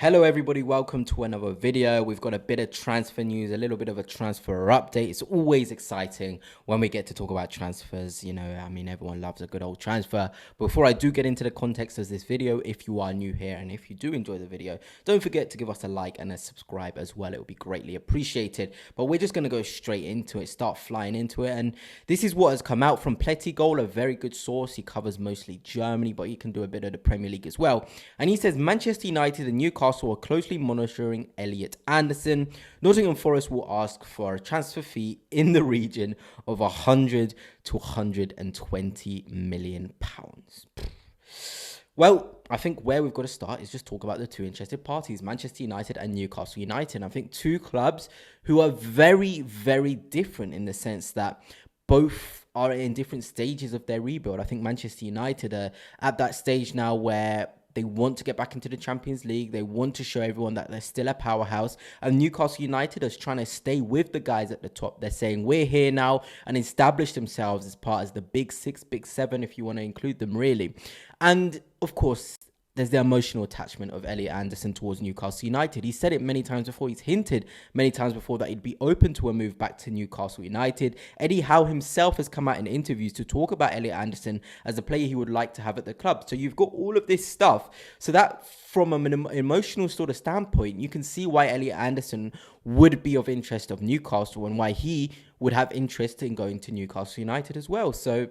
Hello everybody, welcome to another video. We've got a bit of transfer news, a little bit of a transfer update. It's always exciting when we get to talk about transfers. Everyone loves a good old transfer. Before I do get into the context of this video, if you are new here and if you do enjoy the video, don't forget to give us a like and a subscribe as well. It would be greatly appreciated. But we're just going to go straight into it, start flying into it. And this is what has come out from Pletty, a very good source. He covers mostly Germany, but he can do a bit of the Premier League as well. And he says Manchester United and Newcastle are closely monitoring Elliot Anderson. Nottingham Forest will ask for a transfer fee in the region of 100 to 120 million pounds. Well, I think where we've got to start is just talk about the two interested parties, Manchester United and Newcastle United. I think two clubs who are very, very different in the sense that both are in different stages of their rebuild. I think Manchester United are at that stage now where they want to get back into the Champions League. They want to show everyone that they're still a powerhouse. And Newcastle United is trying to stay with the guys at the top. They're saying, we're here now, and establish themselves as part of the big six, big seven, if you want to include them, really. And, of course, there's the emotional attachment of Elliot Anderson towards Newcastle United. He said it many times before. He's hinted many times before that he'd be open to a move back to Newcastle United. Eddie Howe himself has come out in interviews to talk about Elliot Anderson as a player he would like to have at the club. So you've got all of this stuff. So that from an emotional sort of standpoint, you can see why Elliot Anderson would be of interest of Newcastle and why he would have interest in going to Newcastle United as well. So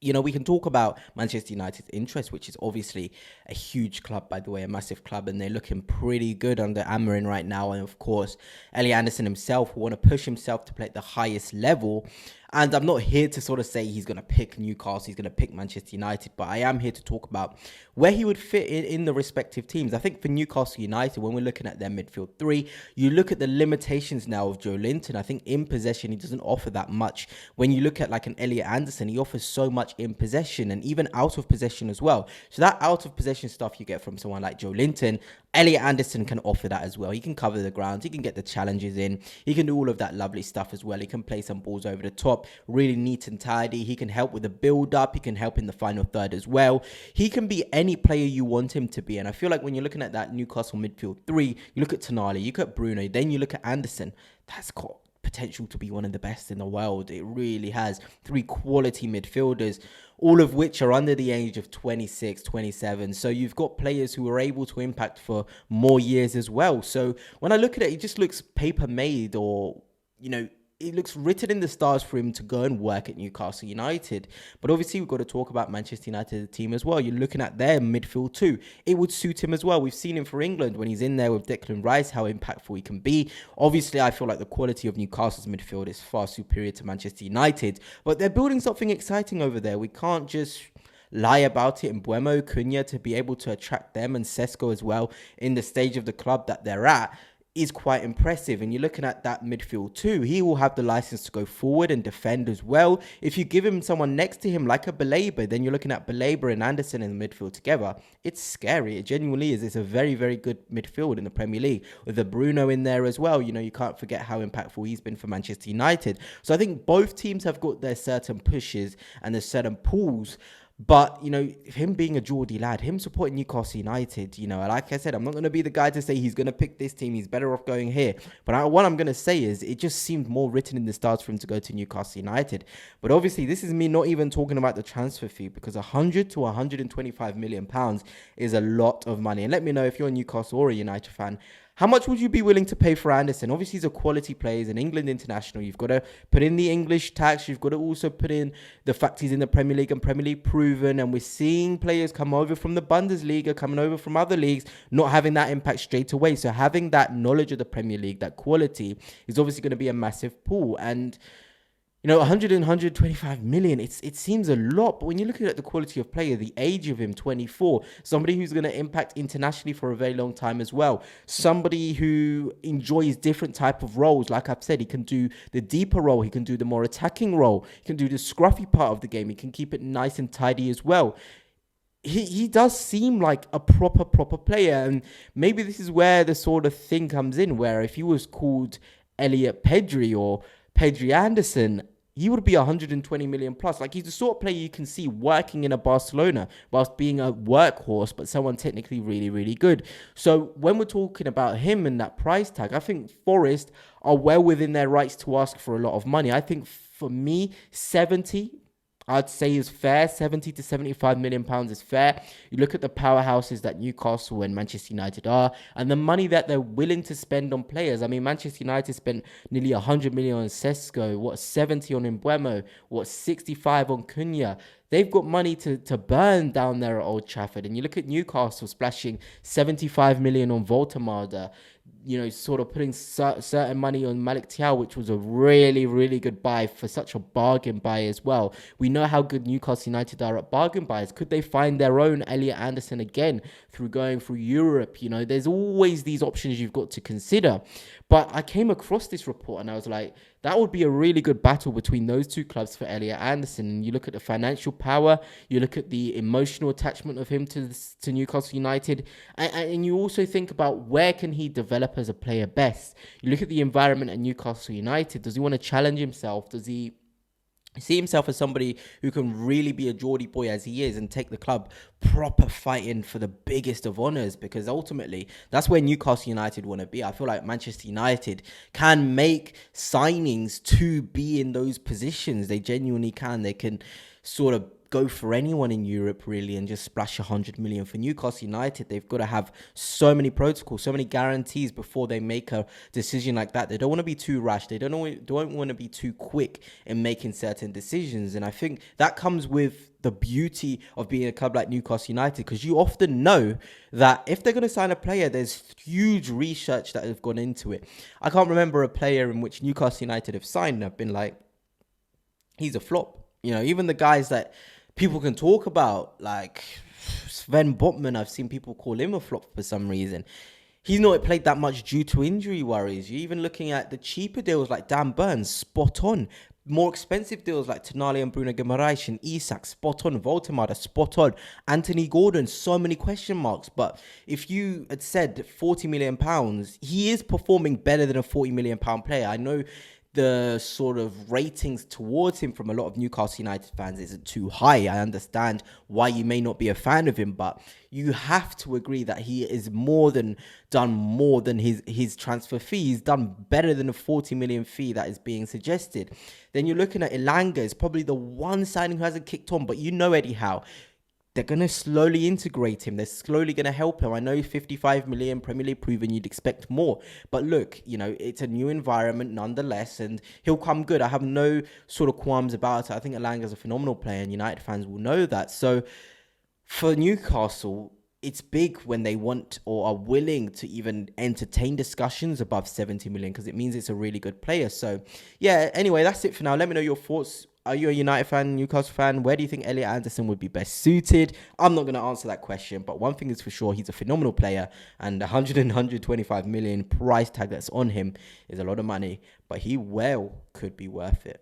we can talk about Manchester United's interest, which is obviously a huge club, by the way, a massive club, and they're looking pretty good under Amarin right now. And of course, Elliot Anderson himself will want to push himself to play at the highest level. And I'm not here to sort of say he's going to pick Newcastle, he's going to pick Manchester United, but I am here to talk about where he would fit in the respective teams. I think for Newcastle United, when we're looking at their midfield three, you look at the limitations now of Joe Linton. I think in possession, he doesn't offer that much. When you look at like an Elliot Anderson, he offers so much in possession and even out of possession as well. So that out of possession stuff you get from someone like Joe Linton, Elliot Anderson can offer that as well. He can cover the ground, he can get the challenges in, he can do all of that lovely stuff as well. He can play some balls over the top, really neat and tidy. He can help with the build up, he can help in the final third as well. He can be any player you want him to be. And I feel like when you're looking at that Newcastle midfield three, you look at Tonali, you look at Bruno, then you look at Anderson. That's got potential to be one of the best in the world. It really has. Three quality midfielders, all of which are under the age of 26, 27. So you've got players who are able to impact for more years as well. So when I look at it, it just looks paper made, or, it looks written in the stars for him to go and work at Newcastle United. But obviously, we've got to talk about Manchester United, the team as well. You're looking at their midfield too. It would suit him as well. We've seen him for England when he's in there with Declan Rice, how impactful he can be. Obviously, I feel like the quality of Newcastle's midfield is far superior to Manchester United. But they're building something exciting over there. We can't just lie about it. And Buemo, Cunha, to be able to attract them, and Sesko as well in the stage of the club that they're at, is quite impressive. And you're looking at that midfield too. He will have the license to go forward and defend as well. If you give him someone next to him like a Baleba, then you're looking at Baleba and Anderson in the midfield together. It's scary. It genuinely is. It's a very, very good midfield in the Premier League with the Bruno in there as well. You can't forget how impactful he's been for Manchester United. So I think both teams have got their certain pushes and there's certain pulls. But, him being a Geordie lad, him supporting Newcastle United, like I said, I'm not going to be the guy to say he's going to pick this team, he's better off going here. But what I'm going to say is it just seemed more written in the stars for him to go to Newcastle United. But obviously, this is me not even talking about the transfer fee, because 100 to 125 million pounds is a lot of money. And let me know if you're a Newcastle or a United fan, how much would you be willing to pay for Anderson? Obviously, he's a quality player. He's an England international. You've got to put in the English tax. You've got to also put in the fact he's in the Premier League and Premier League proven. And we're seeing players come over from the Bundesliga, coming over from other leagues, not having that impact straight away. So having that knowledge of the Premier League, that quality, is obviously going to be a massive pull. And 100 and 125 million, it seems a lot, but when you're looking at the quality of player, the age of him, 24, somebody who's going to impact internationally for a very long time as well, somebody who enjoys different type of roles. Like I've said, he can do the deeper role, he can do the more attacking role, he can do the scruffy part of the game, he can keep it nice and tidy as well. He does seem like a proper player, and maybe this is where the sort of thing comes in, where if he was called Elliot Pedri or Pedri Anderson, he would be 120 million plus. Like, he's the sort of player you can see working in a Barcelona whilst being a workhorse, but someone technically really, really good. So when we're talking about him and that price tag, I think Forest are well within their rights to ask for a lot of money. I think for me, 70, I'd say is fair. 70 to 75 million pounds is fair. You look at the powerhouses that Newcastle and Manchester United are, and the money that they're willing to spend on players. I mean, Manchester United spent nearly 100 million on Sesko, 70 on Mbeumo, 65 on Cunha. They've got money to burn down there at Old Trafford. And you look at Newcastle splashing 75 million on Voltemada, sort of putting certain money on Malik Thiaw, which was a really, really good buy for such a bargain buy as well. We know how good Newcastle United are at bargain buys. Could they find their own Elliot Anderson again through going through Europe? There's always these options you've got to consider. But I came across this report and I was like, that would be a really good battle between those two clubs for Elliot Anderson. And you look at the financial power, you look at the emotional attachment of him to Newcastle United, and you also think about where can he develop as a player best. You look at the environment at Newcastle United. Does he want to challenge himself? Does he see himself as somebody who can really be a Geordie boy as he is and take the club proper fighting for the biggest of honours? Because ultimately, that's where Newcastle United want to be. I feel like Manchester United can make signings to be in those positions. They genuinely can. They can sort of go for anyone in Europe really and just splash 100 million. For Newcastle United, they've got to have so many protocols, so many guarantees before they make a decision like that. They don't want to be too rash. They don't want to be too quick in making certain decisions. And I think that comes with the beauty of being a club like Newcastle United, because you often know that if they're going to sign a player, there's huge research that have gone into it. I can't remember a player in which Newcastle United have signed and have been like, he's a flop. Even the guys that people can talk about, like Sven Botman, I've seen people call him a flop for some reason. He's not played that much due to injury worries. You're even looking at the cheaper deals like Dan Burns, spot on. More expensive deals like Tonali and Bruno Guimaraes and Isak, spot on. Voltemada, spot on. Anthony Gordon, so many question marks. But if you had said £40 million, he is performing better than a £40 million player. I know the sort of ratings towards him from a lot of Newcastle United fans isn't too high. I understand why you may not be a fan of him, but you have to agree that he is done more than his transfer fee. He's done better than the 40 million fee that is being suggested. Then you're looking at Elanga. It's probably the one signing who hasn't kicked on, but Eddie Howe. They're going to slowly integrate him. They're slowly going to help him. I know 55 million Premier League proven, you'd expect more. But look, it's a new environment nonetheless, and he'll come good. I have no sort of qualms about it. I think Elanga's a phenomenal player, and United fans will know that. So for Newcastle, it's big when they want or are willing to even entertain discussions above 70 million, because it means it's a really good player. So yeah, anyway, that's it for now. Let me know your thoughts. Are you a United fan, Newcastle fan? Where do you think Elliot Anderson would be best suited? I'm not going to answer that question, but one thing is for sure, he's a phenomenal player, and 125 million price tag that's on him is a lot of money, but he could be worth it.